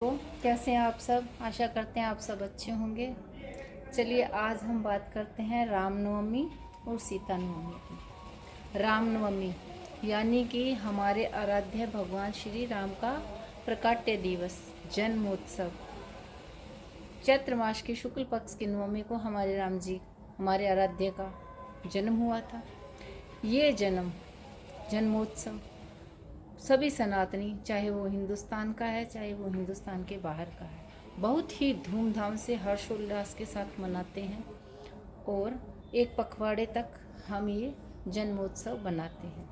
तो कैसे हैं आप सब। आशा करते हैं आप सब अच्छे होंगे। चलिए आज हम बात करते हैं रामनवमी और सीता नवमी की। रामनवमी यानी कि हमारे आराध्य भगवान श्री राम का प्रकाट्य दिवस, जन्मोत्सव। चैत्र मास की शुक्ल पक्ष की नवमी को हमारे राम जी, हमारे आराध्य का जन्म हुआ था। ये जन्मोत्सव सभी सनातनी, चाहे वो हिंदुस्तान का है चाहे वो हिंदुस्तान के बाहर का है, बहुत ही धूमधाम से हर्षोल्लास के साथ मनाते हैं। और एक पखवाड़े तक हम ये जन्मोत्सव बनाते हैं।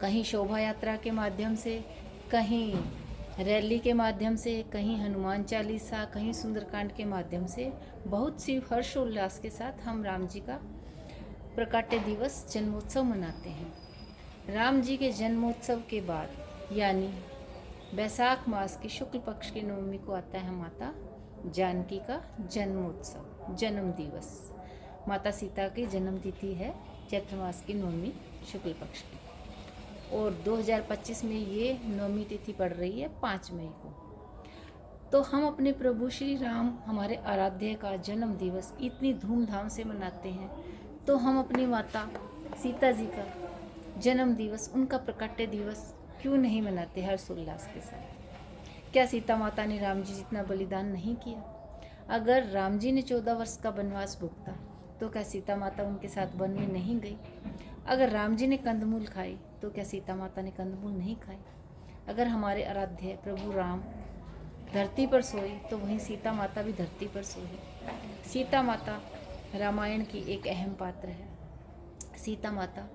कहीं शोभा यात्रा के माध्यम से, कहीं रैली के माध्यम से, कहीं हनुमान चालीसा, कहीं सुंदरकांड के माध्यम से बहुत सी हर्षोल्लास के साथ हम राम जी का प्रकाट्य दिवस जन्मोत्सव मनाते हैं। राम जी के जन्मोत्सव के बाद यानी बैसाख मास की शुक्ल पक्ष की नवमी को आता है माता जानकी का जन्मोत्सव, जन्म दिवस। माता सीता की जन्म तिथि है चैत्र मास की नवमी शुक्ल पक्ष की, और 2025 में ये नवमी तिथि पड़ रही है 5 मई को। तो हम अपने प्रभु श्री राम, हमारे आराध्य का जन्म दिवस इतनी धूमधाम से मनाते हैं, तो हम अपनी माता सीता जी का जन्म दिवस, उनका प्रकाट्य दिवस क्यों नहीं मनाते हर्षोल्लास के साथ। क्या सीता माता ने राम जी जितना बलिदान नहीं किया? अगर राम जी ने 14 वर्ष का वनवास भुगता तो क्या सीता माता उनके साथ वन में नहीं गई? अगर राम जी ने कंदमूल खाए तो क्या सीता माता ने कंदमूल नहीं खाए? अगर हमारे आराध्य प्रभु राम धरती पर सोए तो वहीं सीता माता भी धरती पर सोए। सीता माता रामायण की एक अहम पात्र है। सीता माता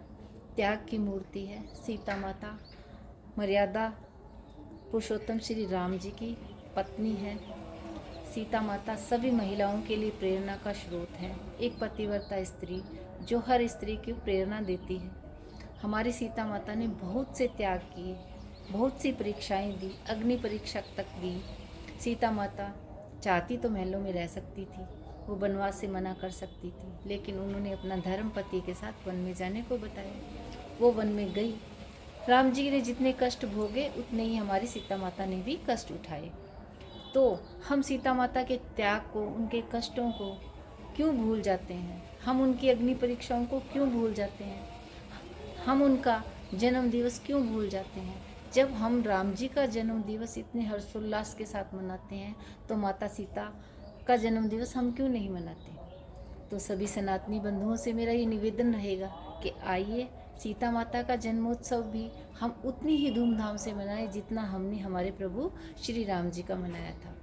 त्याग की मूर्ति है। सीता माता मर्यादा पुरुषोत्तम श्री राम जी की पत्नी है। सीता माता सभी महिलाओं के लिए प्रेरणा का स्रोत है, एक पतिव्रता स्त्री जो हर स्त्री की प्रेरणा देती है। हमारी सीता माता ने बहुत से त्याग किए, बहुत सी परीक्षाएं दी, अग्नि परीक्षा तक दी। सीता माता चाहती तो महलों में रह सकती थी, वो वनवास से मना कर सकती थी, लेकिन उन्होंने अपना धर्म पति के साथ वन में जाने को बताया। वो वन में गई। राम जी ने जितने कष्ट भोगे उतने ही हमारी सीता माता ने भी कष्ट उठाए। तो हम सीता माता के त्याग को, उनके कष्टों को क्यों भूल जाते हैं? हम उनकी अग्नि परीक्षाओं को क्यों भूल जाते हैं? हम उनका जन्म दिवस क्यों भूल जाते हैं? जब हम राम जी का जन्म दिवस इतने हर्षोल्लास के साथ मनाते हैं, तो माता सीता का जन्म दिवस हम क्यों नहीं मनाते? तो सभी सनातनी बंधुओं से मेरा ये निवेदन रहेगा कि आइए सीता माता का जन्मोत्सव भी हम उतनी ही धूमधाम से मनाएं जितना हमने हमारे प्रभु श्री राम जी का मनाया था।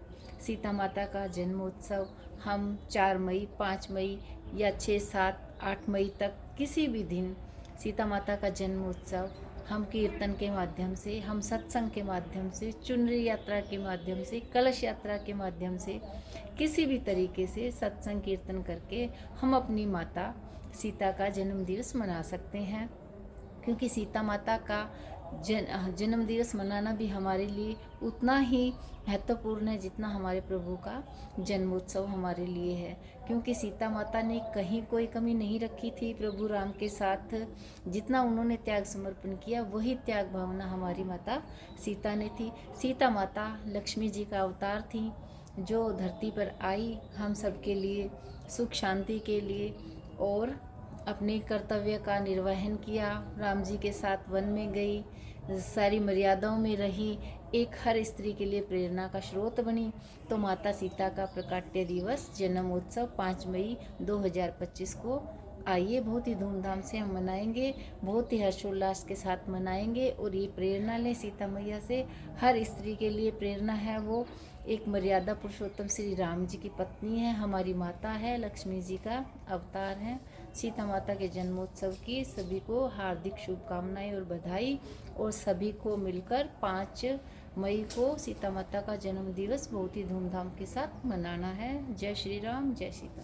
सीता माता का जन्मोत्सव हम 4 मई, 5 मई या 6, 7, 8 मई तक किसी भी दिन सीता माता का जन्मोत्सव हम कीर्तन के माध्यम से, हम सत्संग के माध्यम से, चुनरी यात्रा के माध्यम से, कलश यात्रा के माध्यम से, किसी भी तरीके से सत्संग कीर्तन करके हम अपनी माता सीता का जन्म दिवस मना सकते हैं। क्योंकि सीता माता का जन्म दिवस मनाना भी हमारे लिए उतना ही महत्वपूर्ण है जितना हमारे प्रभु का जन्मोत्सव हमारे लिए है। क्योंकि सीता माता ने कहीं कोई कमी नहीं रखी थी प्रभु राम के साथ। जितना उन्होंने त्याग समर्पण किया, वही त्याग भावना हमारी माता सीता ने थी। सीता माता लक्ष्मी जी का अवतार थी, जो धरती पर आई हम सब के लिए, सुख शांति के लिए, और अपने कर्तव्य का निर्वहन किया। राम जी के साथ वन में गई, सारी मर्यादाओं में रही, एक हर स्त्री के लिए प्रेरणा का स्रोत बनी। तो माता सीता का प्रकाट्य दिवस जन्मोत्सव 5 मई 2025 को आइए बहुत ही धूमधाम से हम मनाएंगे, बहुत ही हर्षोल्लास के साथ मनाएंगे। और ये प्रेरणा लें सीता मैया से। हर स्त्री के लिए प्रेरणा है, वो एक मर्यादा पुरुषोत्तम श्री राम जी की पत्नी है, हमारी माता है, लक्ष्मी जी का अवतार है। सीता माता के जन्मोत्सव की सभी को हार्दिक शुभकामनाएं और बधाई। और सभी को मिलकर 5 मई को सीता माता का जन्म दिवस बहुत ही धूमधाम के साथ मनाना है। जय श्री राम, जय सीता।